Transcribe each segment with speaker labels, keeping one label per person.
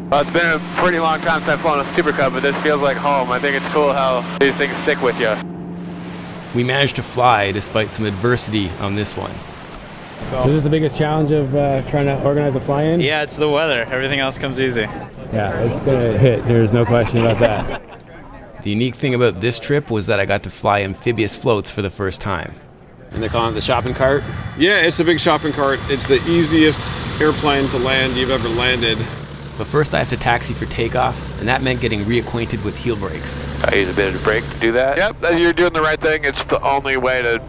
Speaker 1: Well, it's been a pretty long time since I've flown a Super Cub, but this feels like home. I think it's cool how these things stick with you.
Speaker 2: We managed to fly despite some adversity on this one.
Speaker 3: So this is the biggest challenge of trying to organize a fly-in?
Speaker 4: Yeah, it's the weather. Everything else comes easy.
Speaker 3: Yeah, it's gonna hit. There's no question about that.
Speaker 2: The unique thing about this trip was that I got to fly amphibious floats for the first time. And they're calling it the shopping cart?
Speaker 5: Yeah, it's a big shopping cart. It's the easiest airplane to land you've ever landed.
Speaker 2: But first I have to taxi for takeoff, and that meant getting reacquainted with heel brakes.
Speaker 1: I use a bit of brake to do that. Yep, you're doing the right thing. It's the only way to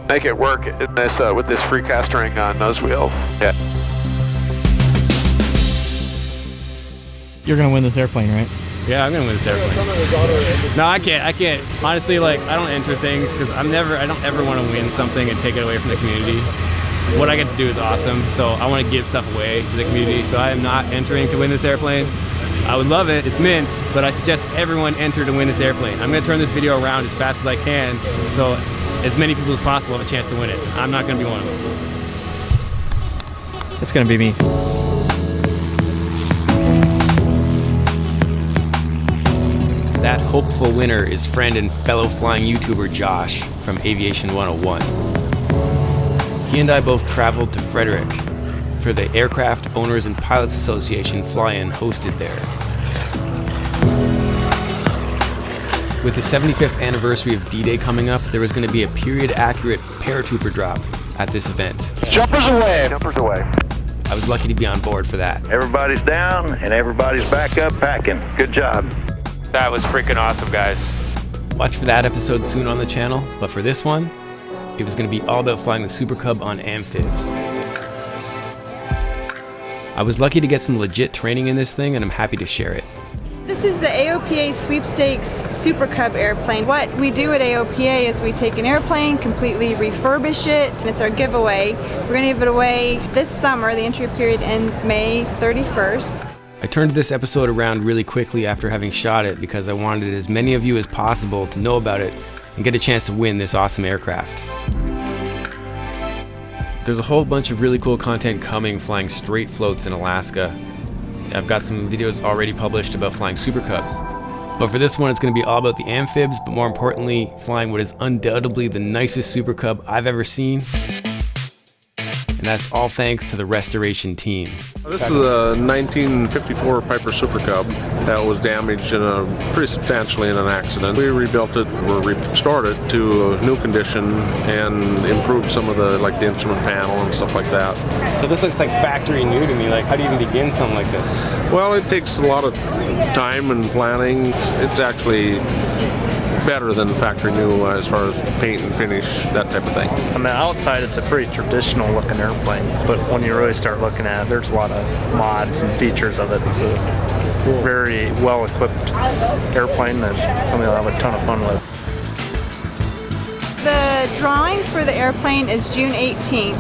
Speaker 1: make it work in this with this free cast ring on nose wheels. Yeah.
Speaker 4: You're gonna win this airplane, right?
Speaker 3: Yeah, I'm gonna win this airplane. No, I can't. Honestly, like, I don't enter things because I don't ever want to win something and take it away from the community. What I get to do is awesome, so I want to give stuff away to the community, so I am not entering to win this airplane. I would love it, it's mint, but I suggest everyone enter to win this airplane. I'm going to turn this video around as fast as I can, so as many people as possible have a chance to win it. I'm not going to be one of them.
Speaker 4: It's gonna be me.
Speaker 2: That hopeful winner is friend and fellow flying YouTuber Josh from Aviation 101. He and I both traveled to Frederick for the Aircraft Owners and Pilots Association Fly-In hosted there. With the 75th anniversary of D-Day coming up, there was going to be a period-accurate paratrooper drop at this event.
Speaker 1: Jumpers away! Jumpers away.
Speaker 2: I was lucky to be on board for that.
Speaker 6: Everybody's down and everybody's back up packing. Good job.
Speaker 1: That was freaking awesome, guys.
Speaker 2: Watch for that episode soon on the channel, but for this one, it was going to be all about flying the Super Cub on amphibs. I was lucky to get some legit training in this thing, and I'm happy to share it.
Speaker 7: This is the AOPA Sweepstakes Super Cub airplane. What we do at AOPA is we take an airplane, completely refurbish it, and it's our giveaway. We're going to give it away this summer. The entry period ends May 31st.
Speaker 2: I turned this episode around really quickly after having shot it because I wanted as many of you as possible to know about it and get a chance to win this awesome aircraft. There's a whole bunch of really cool content coming flying straight floats in Alaska. I've got some videos already published about flying Super Cubs. But for this one, it's going to be all about the amphibs, but more importantly, flying what is undoubtedly the nicest Super Cub I've ever seen. And that's all thanks to the restoration team.
Speaker 5: This is a 1954 Piper Super Cub that was damaged pretty substantially in an accident. We rebuilt it, or restored it to a new condition and improved some of the instrument panel and stuff like that.
Speaker 3: So this looks like factory new to me. Like, how do you even begin something like this?
Speaker 5: Well, it takes a lot of time and planning. It's actually better than factory new as far as paint and finish, that type of thing.
Speaker 4: On the outside, it's a pretty traditional looking airplane, but when you really start looking at it, there's a lot of mods and features of it. It's a very well equipped airplane that somebody will have a ton of fun with.
Speaker 7: The drawing for the airplane is June 18th.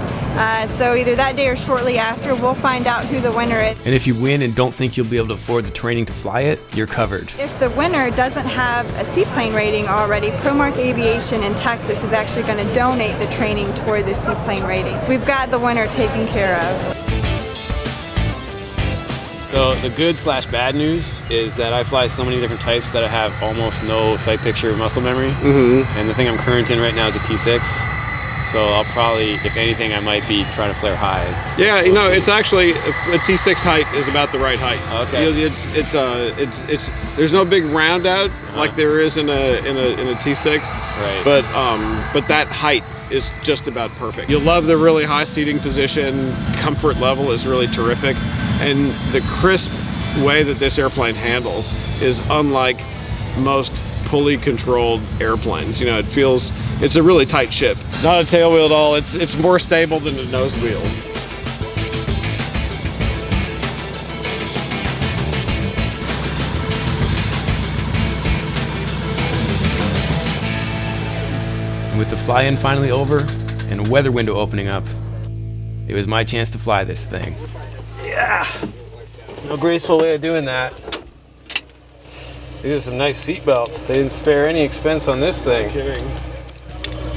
Speaker 7: So either that day or shortly after, we'll find out who the winner is.
Speaker 2: And if you win and don't think you'll be able to afford the training to fly it, you're covered.
Speaker 7: If the winner doesn't have a seaplane rating already, Promark Aviation in Texas is actually going to donate the training toward the seaplane rating. We've got the winner taken care of.
Speaker 2: So the good/bad news is that I fly so many different types that I have almost no sight picture muscle memory. And the thing I'm current in right now is a T6. So I'll probably, if anything, I might be trying to flare high.
Speaker 5: Yeah, you know, it's actually a T6 height is about the right height.
Speaker 2: Okay.
Speaker 5: It's there's no big round out like there is in a T6.
Speaker 2: Right.
Speaker 5: But that height is just about perfect. You'll love the really high seating position. Comfort level is really terrific, and the crisp way that this airplane handles is unlike most pulley controlled airplanes. You know, it's a really tight ship. Not a tail wheel at all. It's more stable than a nose wheel.
Speaker 2: And with the fly-in finally over and a weather window opening up, it was my chance to fly this thing.
Speaker 3: Yeah! No graceful way of doing that. These are some nice seat belts. They didn't spare any expense on this thing.
Speaker 5: No kidding.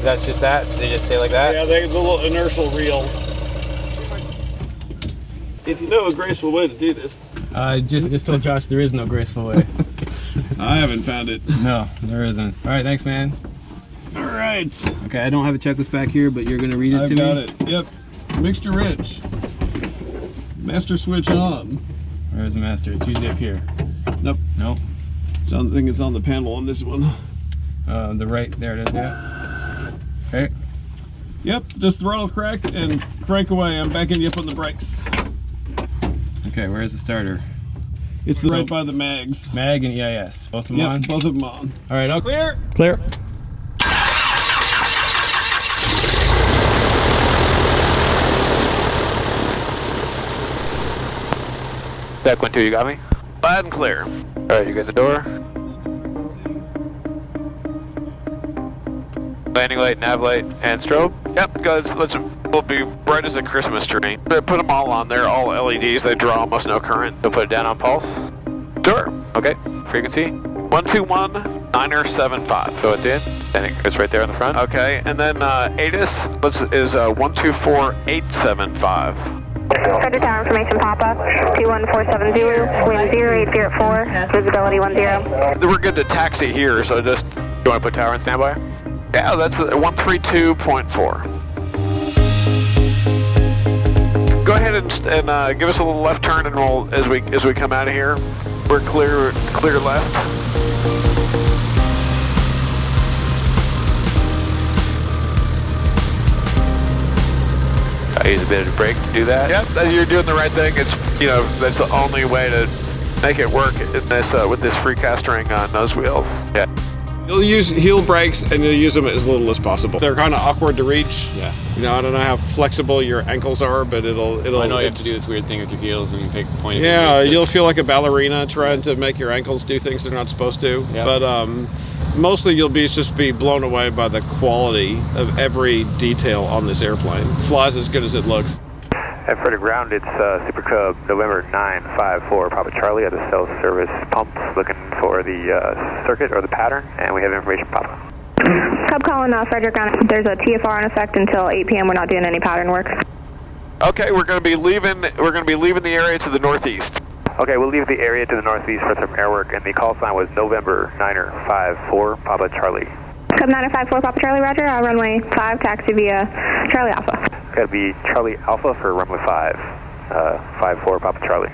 Speaker 3: That's just that? They just stay like that?
Speaker 5: Yeah, the little inertial reel. If you know a graceful way to do this.
Speaker 3: Just told Josh there is no graceful way.
Speaker 5: I haven't found it.
Speaker 3: No, there isn't. All right, thanks, man.
Speaker 5: All right.
Speaker 3: Okay, I don't have a checklist back here, but you're gonna read it to me.
Speaker 5: I've got it. Yep. Mixture rich. Master switch on.
Speaker 3: Where's the master? It's usually up here.
Speaker 5: Nope.
Speaker 3: Nope.
Speaker 5: I think it's on the panel on this one.
Speaker 3: The right, there it is, yeah. Okay.
Speaker 5: Yep, just throttle crack and crank away. I'm backing you up on the brakes.
Speaker 3: Okay, where's the starter?
Speaker 5: It's right by the mags.
Speaker 3: Mag and EIS. Both of them on?
Speaker 5: Both of them on.
Speaker 3: All right, I'll
Speaker 5: Clear.
Speaker 3: Clear.
Speaker 1: Deck 1-2, you got me? Loud and clear. All right, you got the door. Landing light, nav light, and strobe. Yep, guys, we'll be bright as a Christmas tree. Put them all on there, all LEDs. They draw almost no current. So put it down on pulse. Sure. Okay. Frequency 121-975. So it's in. And it's right there in the front. Okay. And then ATIS is 124-875.
Speaker 8: Frederick Tower information pop-up 21470, wind 080 at 4, visibility 10.
Speaker 1: We're good to taxi here, so just, you want to put tower on standby? Yeah, that's 132.4. Go ahead and give us a little left turn, and we'll as we come out of here, we're clear left. I use a bit of brake to do that. Yep, you're doing the right thing. It's that's the only way to make it work in this with this free castering on nose wheels. Yeah.
Speaker 5: You'll use heel brakes and you'll use them as little as possible. They're kind of awkward to reach.
Speaker 3: Yeah.
Speaker 5: I don't know how flexible your ankles are, but it'll.
Speaker 3: I know you have to do this weird thing with your heels and pick point.
Speaker 5: Yeah, you'll feel like a ballerina trying to make your ankles do things they're not supposed to.
Speaker 3: Yep.
Speaker 5: But mostly you'll just be blown away by the quality of every detail on this airplane. Flies as good as it looks.
Speaker 9: And for the ground, it's Super Cub, November 954, Papa Charlie at the self-service pumps, looking for the circuit or the pattern, and we have information, Papa.
Speaker 8: Cub calling Frederick ground. There's a TFR in effect until 8 p.m. We're not doing any pattern work.
Speaker 1: Okay, we're going to be leaving the area to the northeast.
Speaker 9: Okay, we'll leave the area to the northeast for some air work, and the call sign was November 954, Papa Charlie.
Speaker 8: Cub 954, Papa Charlie, roger. Runway 5, taxi via Charlie Alpha.
Speaker 9: Got to be Charlie Alpha for runway 5, 54, Papa Charlie.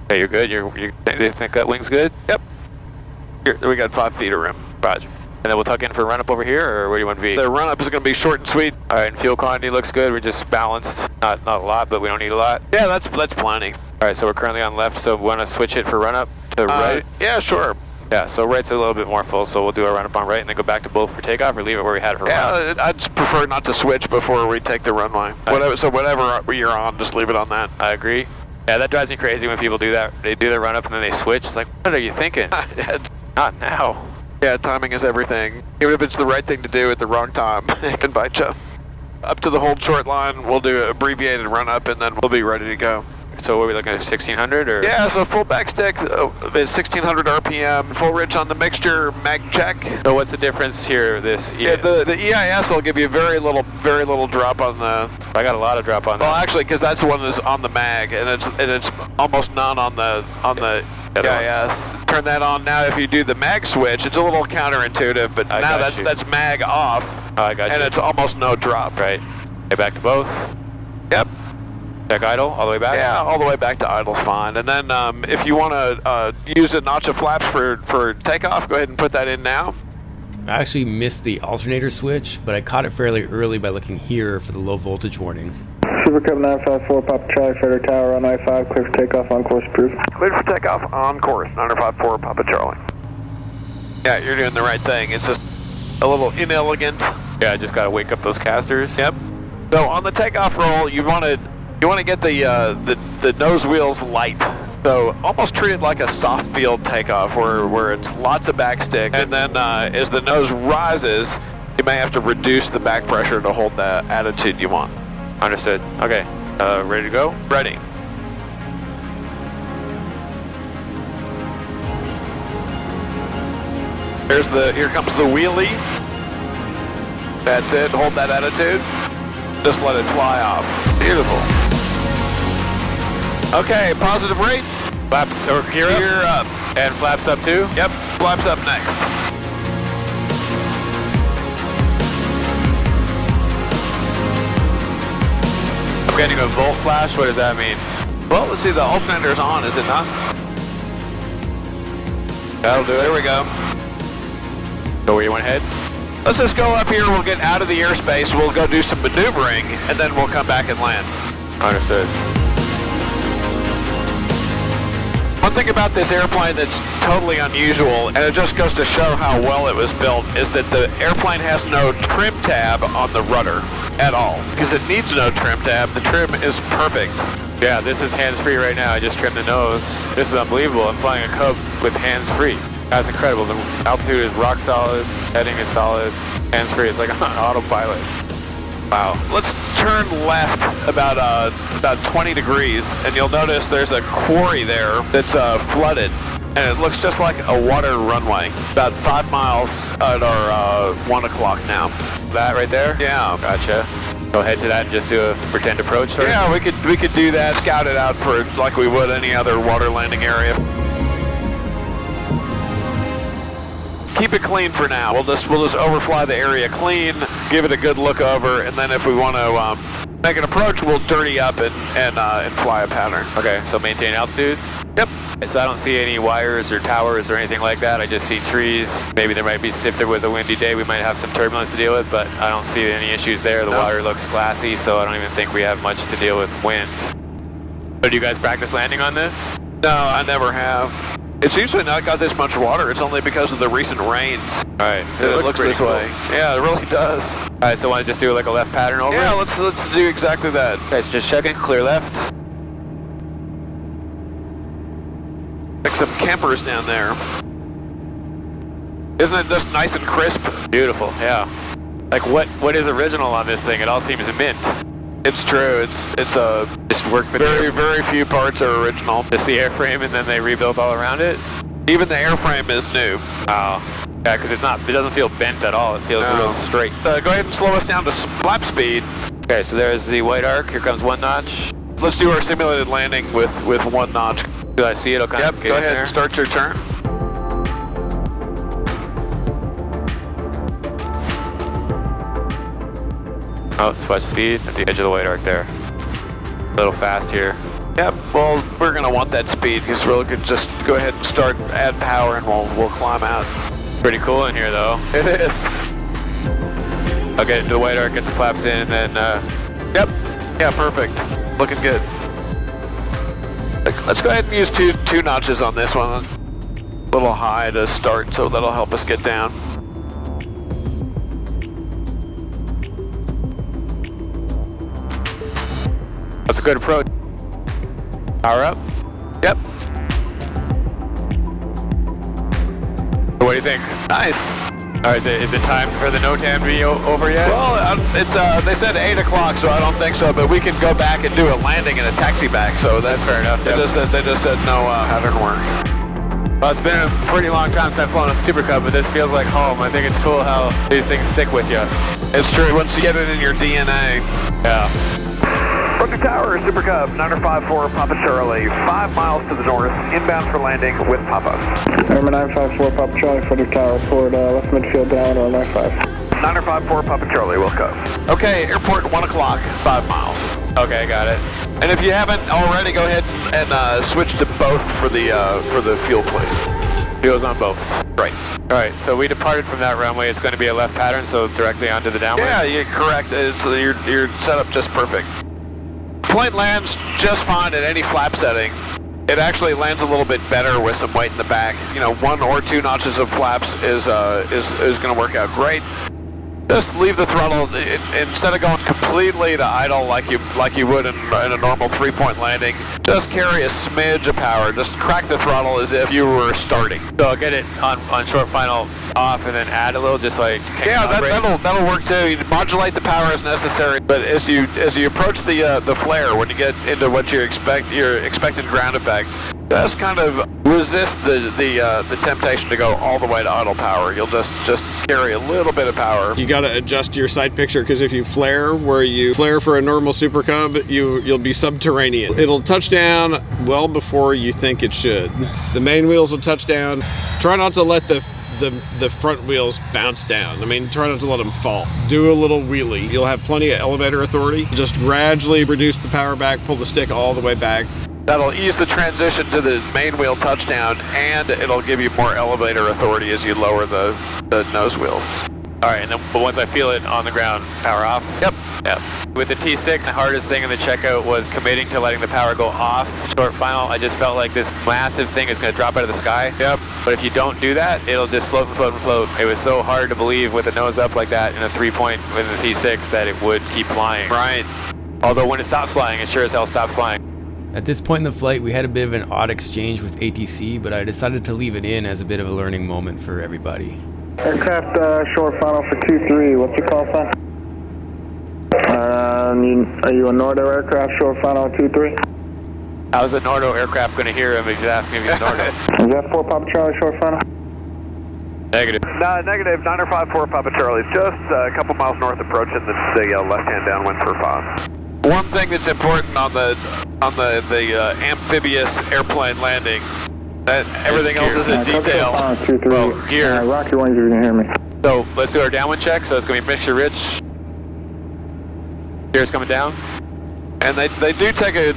Speaker 1: Hey, you're good? You think that wing's good? Yep. Here, we got 5 feet of room. Roger. And then we'll tuck in for a run-up over here, or where do you want to be? The run-up is going to be short and sweet. All right, and fuel quantity looks good. We're just balanced. Not a lot, but we don't need a lot. Yeah, that's plenty. All right, so we're currently on left, so we want to switch it for run-up to right? Yeah, sure. Yeah, so right's a little bit more full, so we'll do a run-up on right and then go back to both for takeoff, or leave it where we had it for run-up. I'd just prefer not to switch before we take the runway. Whatever you're on, just leave it on that. I agree. Yeah, that drives me crazy when people do that. They do their run-up and then they switch. It's like, what are you thinking? Not now. Yeah, timing is everything. Even if it's the right thing to do at the wrong time, it can bite you. Up to the hold short line, we'll do an abbreviated run-up and then we'll be ready to go. So what are we looking at, 1600 or? Yeah, so full back stick is 1600 RPM, full rich on the mixture, mag check. So what's the difference here? The EIS will give you very little drop on the. I got a lot of drop on that. Well, actually, because that's the one that's on the mag, and it's almost none on the EIS. Turn that on now. If you do the mag switch, it's a little counterintuitive, but now that's mag off. Oh, I got you. And it's almost no drop. Right. Okay, back to both. Yep. Check idle all the way back? Yeah, all the way back to idle's fine. And then if you want to use a notch of flaps for takeoff, go ahead and put that in now.
Speaker 2: I actually missed the alternator switch, but I caught it fairly early by looking here for the low voltage warning.
Speaker 10: Super Cub 954, Papa Charlie, Frederick Tower, runway 5, clear for takeoff, on course approved.
Speaker 1: Clear for takeoff, on course, 954, Papa Charlie. Yeah, you're doing the right thing. It's just a little inelegant. Yeah, I just got to wake up those casters. Yep. So on the takeoff roll, you want to get the nose wheels light. So almost treat it like a soft field takeoff where it's lots of backstick. And then as the nose rises, you may have to reduce the back pressure to hold the attitude you want. Understood. Okay. Ready to go? Ready. Here comes the wheelie. That's it. Hold that attitude. Just let it fly off. Beautiful. Okay, positive rate. Flaps or gear up. And flaps up too? Yep, flaps up next. I'm getting a volt flash, what does that mean? Well, let's see, the alternator's on, is it not? That'll do it, there we go. So where you want to head? Let's just go up here, we'll get out of the airspace, we'll go do some maneuvering, and then we'll come back and land. Understood. One thing about this airplane that's totally unusual, and it just goes to show how well it was built, is that the airplane has no trim tab on the rudder at all. Because it needs no trim tab, the trim is perfect. Yeah, this is hands-free right now, I just trimmed the nose. This is unbelievable, I'm flying a Cub with hands-free. That's incredible, the altitude is rock solid, heading is solid, hands-free, it's like on autopilot. Wow. Let's turn left about 20 degrees, and you'll notice there's a quarry there that's flooded, and it looks just like a water runway. About 5 miles at our 1 o'clock now. That right there? Yeah. Gotcha. Go head to that and just do a pretend approach. Sort of? Yeah, we could do that. Scout it out for like we would any other water landing area. Keep it clean for now. We'll just overfly the area clean, give it a good look over, and then if we want to make an approach, we'll dirty up and fly a pattern. Okay, so maintain altitude. Yep. So I don't see any wires or towers or anything like that. I just see trees. Maybe there might be, if there was a windy day, we might have some turbulence to deal with, but I don't see any issues there. The water looks glassy, so I don't even think we have much to deal with wind. So do you guys practice landing on this? No, I never have. It's usually not got this much water. It's only because of the recent rains. All right, it looks this way. Yeah, it really does. All right, so want to just do like a left pattern over? Yeah, let's do exactly that. Okay, so just checking, clear left. Like some campers down there. Isn't it just nice and crisp? Beautiful, yeah. Like what is original on this thing? It all seems mint. It's true. It's just work. Very few parts are original. Just the airframe, and then they rebuilt all around it. Even the airframe is new. Oh, yeah, because it doesn't feel bent at all. It feels real straight. Go ahead and slow us down to flap speed. Okay, so there's the white arc. Here comes 1 notch. Let's do our simulated landing with 1 notch. Do I see it? Okay. Yep. Go ahead and start your turn. Oh, watch speed at the edge of the white arc there. A little fast here. Yep, well, we're gonna want that speed because we'll just go ahead and add power and we'll climb out. Pretty cool in here though. It is. Okay, the white arc, get the flaps in, and then, yep. Yeah, perfect. Looking good. Let's go ahead and use two notches on this one. A little high to start, so that'll help us get down. That's a good approach. Power up. Yep. What do you think? Nice. All right, is it time for the NOTAM to be over yet? Well, they said 8 o'clock, so I don't think so, but we can go back and do a landing and a taxi back, so that's fair enough. They just said no pattern work. Well, it's been a pretty long time since I've flown a Super Cub, but this feels like home. I think it's cool how these things stick with you. It's true, once you get it in your DNA. Yeah.
Speaker 9: Brooklyn Tower, Super Cub, 954 Papa Charlie, 5 miles to the north, inbound for landing with Papa.
Speaker 10: Number 954 Papa Charlie, Frederick Tower, forward left midfield down on 95.
Speaker 9: 954 Papa Charlie, we'll go.
Speaker 1: Okay, airport 1 o'clock, 5 miles. Okay, got it. And if you haven't already, go ahead and switch to both for the fuel, please. Fuel's on both. Right. All right, so we departed from that runway. It's going to be a left pattern, so directly onto the downwind? Yeah, you're correct. You're set up just perfect. Plane lands just fine at any flap setting. It actually lands a little bit better with some weight in the back. You know, 1 or 2 notches of flaps is going to work out great. Just leave the throttle instead of going completely to idle like you would in a normal 3-point landing. Just carry a smidge of power. Just crack the throttle as if you were starting. So I'll get it on short final off and then add a little, just like that'll work too. You modulate the power as necessary, but as you approach the flare, when you get into what your expected ground effect, just kind of resist the temptation to go all the way to auto power. You'll just carry a little bit of power.
Speaker 5: You got to adjust your sight picture, because if you flare where you flare for a normal Super Cub, you'll be subterranean. It'll touch down well before you think it should. The main wheels will touch down. Try not to let the front wheels bounce down. I mean, try not to let them fall. Do a little wheelie. You'll have plenty of elevator authority. Just gradually reduce the power back, pull the stick all the way back.
Speaker 1: That'll ease the transition to the main wheel touchdown, and it'll give you more elevator authority as you lower the nose wheels. All right, and then but once I feel it on the ground, power off. Yep. With the T6, the hardest thing in the checkout was committing to letting the power go off short final. I just felt like this massive thing is going to drop out of the sky. Yep. But if you don't do that, it'll just float and float and float. It was so hard to believe with the nose up like that in a 3-point with the T6 that it would keep flying. Right. Although when it stops flying, it sure as hell stops flying.
Speaker 2: At this point in the flight, we had a bit of an odd exchange with ATC, but I decided to leave it in as a bit of a learning moment for everybody.
Speaker 10: Aircraft short final for 2-3, what's your call sign? Are you a Nordo aircraft short final 2-3?
Speaker 1: How's the Nordo aircraft going to hear him if he's asking if he's Nordo?
Speaker 10: Is that 4 Papa Charlie short final?
Speaker 1: Negative.
Speaker 9: No, negative, 954 Papa Charlie. Just a couple miles north approaching the left-hand downwind for 5.
Speaker 1: One thing that's important on the amphibious airplane landing, that everything else is in detail.
Speaker 10: Well,
Speaker 1: gear.
Speaker 10: Rock your wings if you can hear me.
Speaker 1: So let's do our downwind check. So it's going to be mixture rich. Gear's coming down. And they do take 8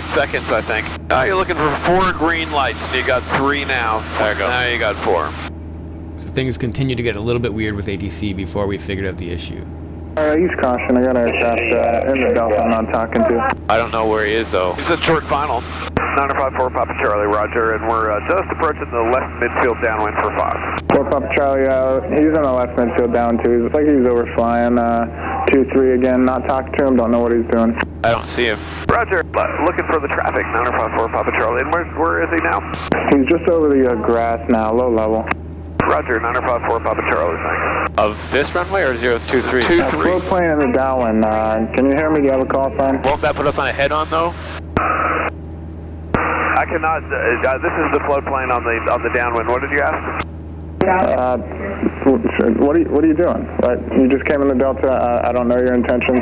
Speaker 1: seconds, I think. Now you're looking for 4 green lights, and you got 3 now. There you go. Now you got 4.
Speaker 2: So things continued to get a little bit weird with ATC before we figured out the issue.
Speaker 10: Use caution, I got aircraft in the Delta I'm not talking to.
Speaker 1: I don't know where he is, though. He's at short final.
Speaker 9: 954 Papa Charlie, roger, and we're just approaching the left midfield downwind for 5.
Speaker 10: 4 Papa Charlie, he's on the left midfield down too. It's like he's overflying 2-3 again, not talking to him, don't know what he's doing.
Speaker 1: I don't see him.
Speaker 9: Roger, looking for the traffic, 954 Papa Charlie, and where is he now?
Speaker 10: He's just over the grass now, low level.
Speaker 9: Roger, 954 Papa Charlie, thanks.
Speaker 1: Of this runway or 023?
Speaker 10: 2-3. Float plane in the downwind. Can you hear me? Do you have a call sign?
Speaker 1: Won't that put us on a head-on, though?
Speaker 9: I cannot. This is the float plane on the downwind. What did you ask?
Speaker 10: What are you doing? You just came in the Delta. I don't know your intentions.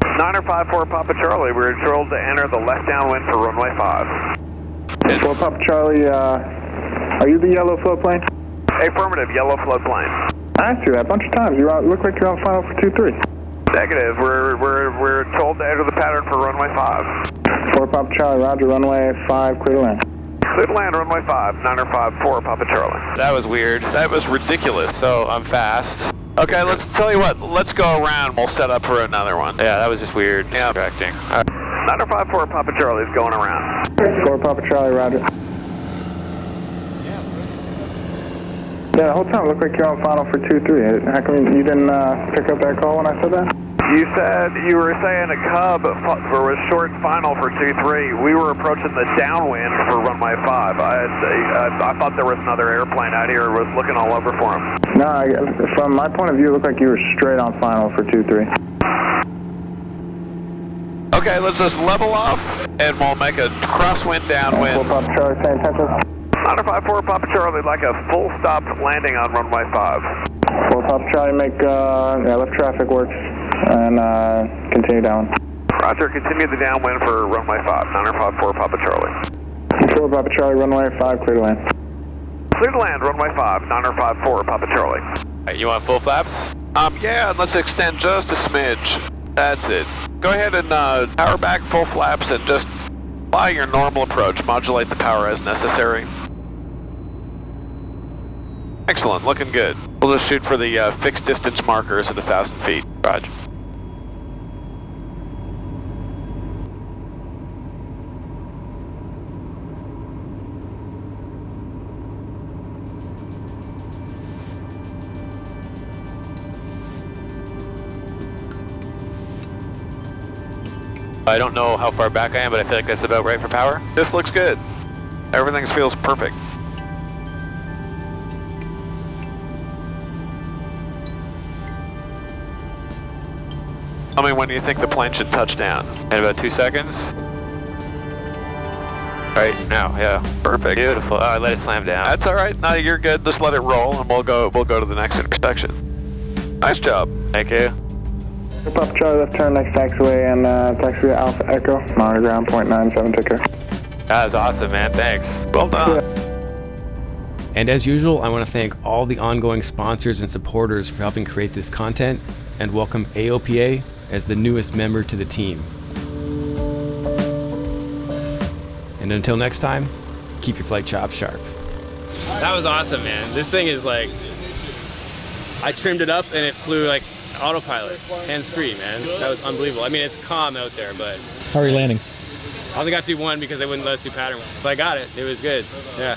Speaker 9: 954 Papa Charlie. We're told to enter the left downwind for runway 5.
Speaker 10: 4 Papa Charlie. Are you the yellow float plane?
Speaker 9: Affirmative, yellow float plane.
Speaker 10: I asked you that a bunch of times. You look like you're on final for 2-3.
Speaker 9: Negative. We're told to enter the pattern for runway 5.
Speaker 10: 4 Papa Charlie, roger, runway 5, clear to land.
Speaker 9: Clear to land, runway 5, 954 Papa Charlie.
Speaker 1: That was weird. That was ridiculous. So I'm fast. Okay, let's tell you what. Let's go around. We'll set up for another one. Yeah, that was just weird. Yeah, distracting. All right.
Speaker 9: 954 Papa Charlie is going around.
Speaker 10: 4 Papa Charlie, roger. Yeah, the whole time it looked like you're on final for 2-3. How come you didn't pick up that call when I said that?
Speaker 9: You said you were saying a Cub was short final for 2-3. We were approaching the downwind for runway 5. I thought there was another airplane out here. Was looking all over for him.
Speaker 10: No, from my point of view, it looked like you were straight on final for 2-3.
Speaker 1: Okay, let's just level off, and we'll make a crosswind downwind.
Speaker 10: 4 Papa Charlie, same attention.
Speaker 9: 954 Papa Charlie, like a full stop landing on runway 5.
Speaker 10: 4 Papa Charlie, make left traffic works, and continue down.
Speaker 9: Roger, continue the downwind for runway 5, 954 Papa Charlie.
Speaker 10: 4 Papa Charlie, runway 5, clear to land.
Speaker 9: Clear to land, runway 5, 954 Papa Charlie.
Speaker 1: Right, you want full flaps? Yeah, let's extend just a smidge. That's it. Go ahead and power back full flaps and just fly your normal approach. Modulate the power as necessary. Excellent, looking good. We'll just shoot for the fixed distance markers at 1,000 feet. Roger. I don't know how far back I am, but I feel like that's about right for power. This looks good. Everything feels perfect. Tell me when you think the plane should touch down. In about 2 seconds. Right now, yeah. Perfect. Beautiful. Oh, I let it slam down. That's all right. No, you're good. Just let it roll, and we'll go to the next intersection. Nice job. Thank you.
Speaker 10: Pop Charlie, left turn next taxiway and taxiway Alpha Echo. Monitor ground, 0.97, take care.
Speaker 1: That was awesome, man. Thanks. Well done.
Speaker 10: Yeah.
Speaker 2: And as usual, I want to thank all the ongoing sponsors and supporters for helping create this content, and welcome AOPA as the newest member to the team. And until next time, keep your flight chops sharp.
Speaker 3: That was awesome, man. This thing is like, I trimmed it up and it flew like autopilot, hands-free, man. That was unbelievable. I mean, it's calm out there, but...
Speaker 11: How are your landings?
Speaker 3: I only got to do one because they wouldn't let us do pattern, but I got it. It was good. Yeah.